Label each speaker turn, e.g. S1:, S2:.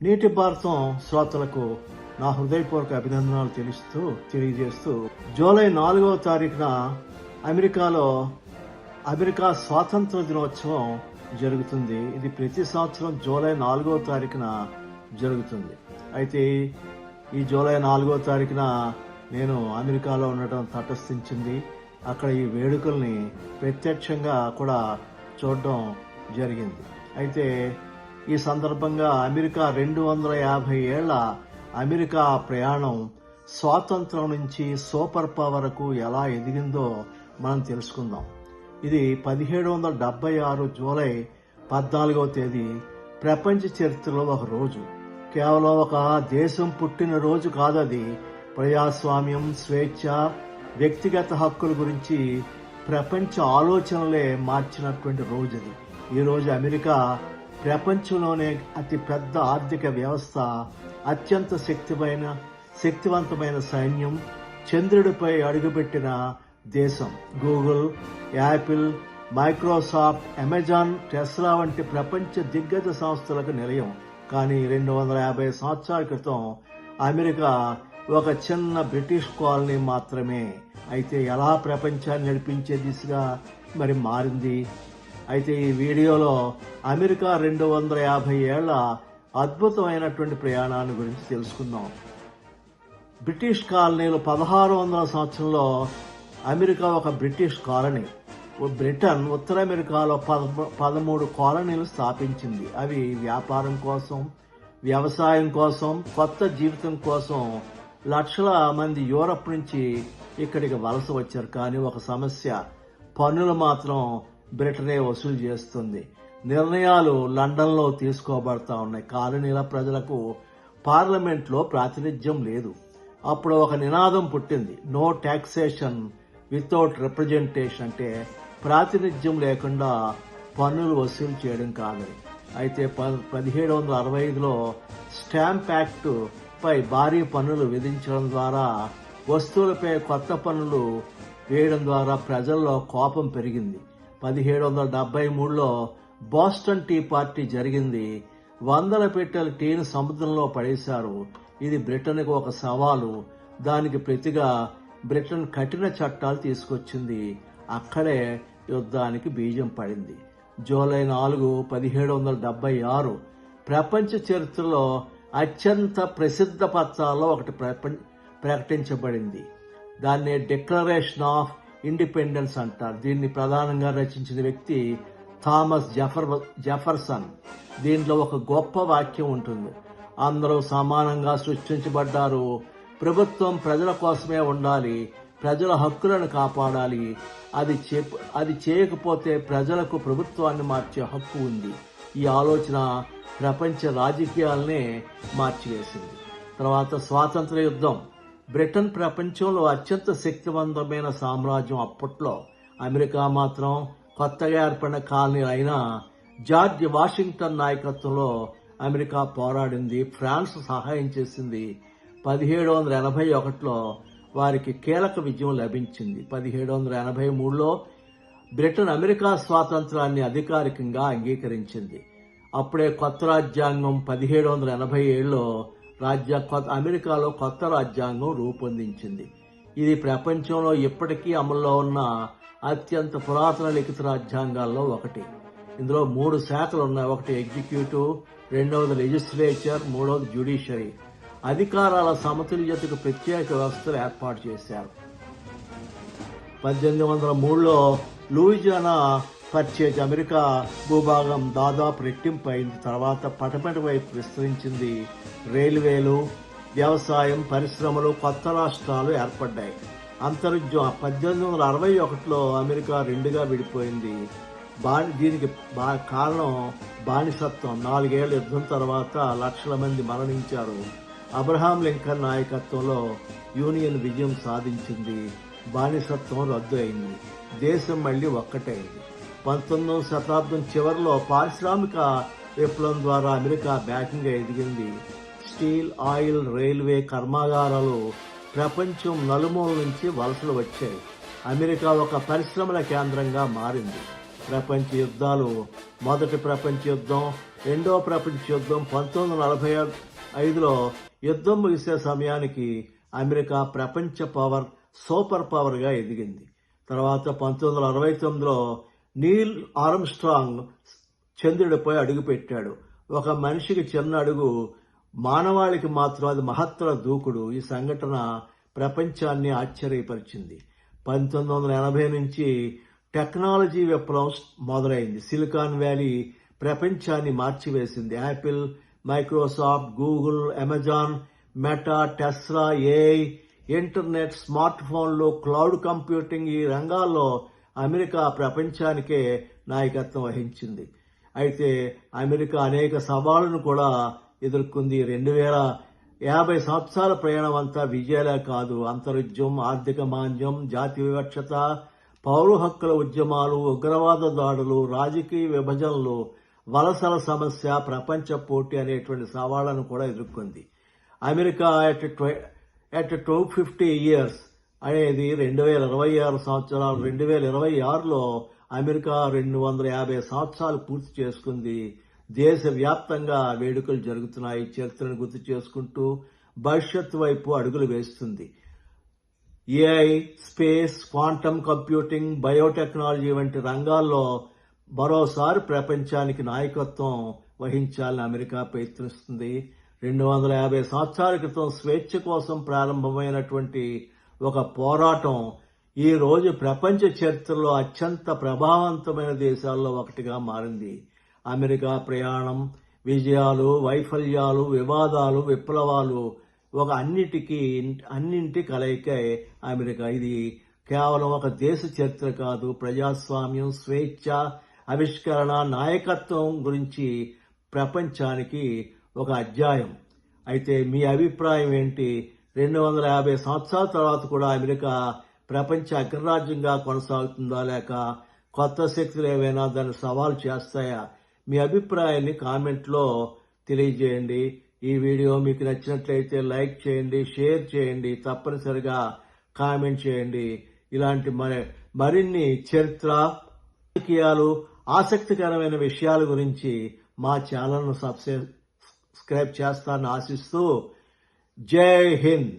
S1: నీటి భారతం శ్రోతలకు నా హృదయపూర్వక అభినందనలు తెలియజేస్తూ జూలై 4వ తారీఖున అమెరికా స్వాతంత్ర దినోత్సవం జరుగుతుంది. ఇది ప్రతి సంవత్సరం జూలై 4వ తారీఖున జరుగుతుంది. అయితే ఈ జూలై 4వ తారీఖున నేను అమెరికాలో ఉండటం తటస్థించింది. అక్కడ ఈ వేడుకల్ని ప్రత్యక్షంగా కూడా చూడడం జరిగింది. అయితే ఈ సందర్భంగా అమెరికా 250 ఏళ్ల అమెరికా ప్రయాణం స్వాతంత్రం నుంచి సూపర్ పవర్కు ఎలా ఎదిగిందో మనం తెలుసుకుందాం. ఇది 1776 జూలై 14వ తేదీ ప్రపంచ చరిత్రలో ఒక రోజు. కేవలం ఒక దేశం పుట్టిన రోజు కాదది. ప్రజాస్వామ్యం, స్వేచ్ఛ, వ్యక్తిగత హక్కుల గురించి ప్రపంచ ఆలోచనలే మార్చినటువంటి రోజు అది. ఈ రోజు అమెరికా ప్రపంచంలోనే అతి పెద్ద ఆర్థిక వ్యవస్థ, అత్యంత శక్తివంతమైన సైన్యం, చంద్రుడిపై అడుగుపెట్టిన దేశం. Google, Apple, Microsoft, Amazon, Tesla వంటి ప్రపంచ దిగ్గజ సంస్థలకు నిలయం. కానీ 250 సంవత్సరాల క్రితం అమెరికా ఒక చిన్న బ్రిటిష్ కాలనీ మాత్రమే. అయితే ఎలా ప్రపంచాన్ని నడిపించే దిశగా మరి మారింది. అయితే ఈ వీడియోలో అమెరికా 250 ఏళ్ల అద్భుతమైనటువంటి ప్రయాణాన్ని గురించి తెలుసుకుందాం. బ్రిటిష్ కాలనీలు 1600వ సంవత్సరంలో అమెరికా ఒక బ్రిటిష్ కాలనీ. బ్రిటన్ ఉత్తర అమెరికాలో 13 కాలనీలు స్థాపించింది. అవి వ్యాపారం కోసం, వ్యవసాయం కోసం, కొత్త జీవితం కోసం లక్షల మంది యూరప్ నుంచి ఇక్కడికి వలస వచ్చారు. కానీ ఒక సమస్య, పన్నులు మాత్రం బ్రిటనే వసూలు చేస్తుంది. నిర్ణయాలు లండన్లో తీసుకోబడతా ఉన్నాయి. కాలనీల ప్రజలకు పార్లమెంట్లో ప్రాతినిధ్యం లేదు. అప్పుడు ఒక నినాదం పుట్టింది, నో టాక్సేషన్ వితౌట్ రిప్రజెంటేషన్, అంటే ప్రాతినిధ్యం లేకుండా పన్నులు వసూలు చేయడం కాదని. అయితే 1765లో స్టాంప్ యాక్ట్ పై భారీ పన్నులు విధించడం ద్వారా, వస్తువులపై కొత్త పన్నులు వేయడం ద్వారా ప్రజల్లో కోపం పెరిగింది. 1773లో బోస్టన్ టీ పార్టీ జరిగింది. వందల పెట్టెల టీని సముద్రంలో పడేశారు. ఇది బ్రిటన్కు ఒక సవాలు. దానికి ప్రతిగా బ్రిటన్ కఠిన చట్టాలు తీసుకొచ్చింది. అక్కడే యుద్ధానికి బీజం పడింది. జూలై 4, 1776 ప్రపంచ చరిత్రలో అత్యంత ప్రసిద్ధ పత్రాల్లో ఒకటి ప్రకటించబడింది. దాన్ని డిక్లరేషన్ ఆఫ్ ఇండిపెండెన్స్ అంటారు. దీన్ని ప్రధానంగా రచించిన వ్యక్తి థామస్ జెఫర్సన్. దీంట్లో ఒక గొప్ప వాక్యం ఉంటుంది, అందరూ సమానంగా సృష్టించబడ్డారు, ప్రభుత్వం ప్రజల కోసమే ఉండాలి, ప్రజల హక్కులను కాపాడాలి, అది చేయకపోతే ప్రజలకు ప్రభుత్వాన్ని మార్చే హక్కు ఉంది. ఈ ఆలోచన ప్రపంచ రాజకీయాలనే మార్చివేసింది. తర్వాత స్వాతంత్ర యుద్ధం. బ్రిటన్ ప్రపంచంలో అత్యంత శక్తివంతమైన సామ్రాజ్యం. అప్పట్లో అమెరికా మాత్రం కొత్తగా ఏర్పడిన కాలనీ అయినా జార్జ్ వాషింగ్టన్ నాయకత్వంలో అమెరికా పోరాడింది. ఫ్రాన్స్ సహాయం చేసింది. 1781లో వారికి కీలక విజయం లభించింది. 1783లో బ్రిటన్ అమెరికా స్వాతంత్రాన్ని అధికారికంగా అంగీకరించింది. అప్పుడే కొత్త రాజ్యాంగం 1787లో అమెరికాలో కొత్త రాజ్యాంగం రూపొందించింది. ఇది ప్రపంచంలో ఇప్పటికీ అమల్లో ఉన్న అత్యంత పురాతన లిఖిత రాజ్యాంగాల్లో ఒకటి. ఇందులో 3 శాఖలు ఉన్నాయి. ఒకటి ఎగ్జిక్యూటివ్, రెండవది లెజిస్లేచర్, మూడవది జ్యుడిషియరీ. అధికారాల సమతుల్యతకు ప్రత్యేక వ్యవస్థలు ఏర్పాటు చేశారు. 1803లో లూయిజియానా పర్చేజ్ అమెరికా భూభాగం దాదాపు రెట్టింపు అయింది. తర్వాత పటమటి వైపు విస్తరించింది. రైల్వేలు, వ్యవసాయం, పరిశ్రమలు, కొత్త రాష్ట్రాలు ఏర్పడ్డాయి. అంతర్యుద్ధం 1861లో అమెరికా 2గా విడిపోయింది. దీనికి కారణం బానిసత్వం. 4 ఏళ్ల యుద్ధం తర్వాత లక్షల మంది మరణించారు. అబ్రహాం లింకన్ నాయకత్వంలో యూనియన్ విజయం సాధించింది. బానిసత్వం రద్దు అయింది. దేశం మళ్లీ ఒక్కటైంది. 19వ శతాబ్దం చివరిలో పారిశ్రామిక విప్లవం ద్వారా అమెరికా బ్యాకింగ్గా ఎదిగింది. స్టీల్, ఆయిల్, రైల్వే కర్మాగారాలు ప్రపంచం నలుమూల నుంచి వలసలు వచ్చాయి. అమెరికా ఒక పరిశ్రమల కేంద్రంగా మారింది. ప్రపంచ యుద్ధాలు. మొదటి ప్రపంచ యుద్ధం, రెండో ప్రపంచ యుద్ధం 1945లో యుద్ధం ముగిసే సమయానికి అమెరికా ప్రపంచ సూపర్ పవర్గా ఎదిగింది. తర్వాత 1969లో నీల్ ఆర్మ్స్ట్రాంగ్ చంద్రుడిపై అడుగుపెట్టాడు. ఒక మనిషికి చిన్న అడుగు, మానవాళికి మాత్రం అది మహత్తర దూకుడు. ఈ సంఘటన ప్రపంచాన్ని ఆశ్చర్యపరిచింది. 1980 నుంచి టెక్నాలజీ విప్లవం మొదలైంది. సిలికాన్ వ్యాలీ ప్రపంచాన్ని మార్చివేసింది. Apple, Microsoft, Google, Amazon, Meta, Tesla, AI, internet, smart ఫోన్లు, క్లౌడ్ కంప్యూటింగ్ ఈ రంగాల్లో అమెరికా ప్రపంచానికే నాయకత్వం వహించింది. అయితే అమెరికా అనేక సవాళ్లను కూడా ఎదుర్కొంది. 2050 సంవత్సరాల ప్రయాణం అంతా విజయాలే కాదు. అంతరిక్షం, ఆర్థిక మాంద్యం, జాతి వివక్షత, పౌర హక్కుల ఉద్యమాలు, ఉగ్రవాద దాడులు, రాజకీయ విభజనలు, వలసల సమస్య, ప్రపంచ పోటీ అనేటువంటి సవాళ్లను కూడా ఎదుర్కొంది. అమెరికా ఎట్ 250 years అనేది 2026 సంవత్సరాలు. 2026లో అమెరికా 250 సంవత్సరాలు పూర్తి చేసుకుంది. దేశవ్యాప్తంగా వేడుకలు జరుగుతున్నాయి. చరిత్రను గుర్తు చేసుకుంటూ భవిష్యత్తు వైపు అడుగులు వేస్తుంది. AI, space, quantum computing, biotechnology వంటి రంగాల్లో మరోసారి ప్రపంచానికి నాయకత్వం వహించాలని అమెరికా ప్రయత్నిస్తుంది. 250 సంవత్సరాల క్రితం స్వేచ్ఛ కోసం ప్రారంభమైనటువంటి ఒక పోరాటం ఈ రోజు ప్రపంచ చరిత్రలో అత్యంత ప్రభావవంతమైన దేశాల్లో ఒకటిగా మారింది. అమెరికా ప్రయాణం, విజయాలు, వైఫల్యాలు, వివాదాలు, విప్లవాలు ఒక అన్నింటి కలయికే అమెరికా. ఇది కేవలం ఒక దేశ చరిత్ర కాదు. ప్రజాస్వామ్యం, స్వేచ్ఛ, ఆవిష్కరణ, నాయకత్వం గురించి ప్రపంచానికి ఒక అధ్యాయం. అయితే మీ అభిప్రాయం ఏంటి? 250 సంవత్సరాల తర్వాత కూడా అమెరికా ప్రపంచ అగ్రరాజ్యంగా కొనసాగుతుందా, లేక కొత్త శక్తులు ఏవైనా దాన్ని సవాల్ చేస్తాయా? మీ అభిప్రాయాన్ని కామెంట్లో తెలియజేయండి. ఈ వీడియో మీకు నచ్చినట్లయితే లైక్ చేయండి, షేర్ చేయండి, తప్పనిసరిగా కామెంట్ చేయండి. ఇలాంటి మరిన్ని చరిత్ర, రాజకీయాలు, ఆసక్తికరమైన విషయాల గురించి మా ఛానల్ను సబ్స్క్రైబ్ చేస్తారని ఆశిస్తూ జై హింద్.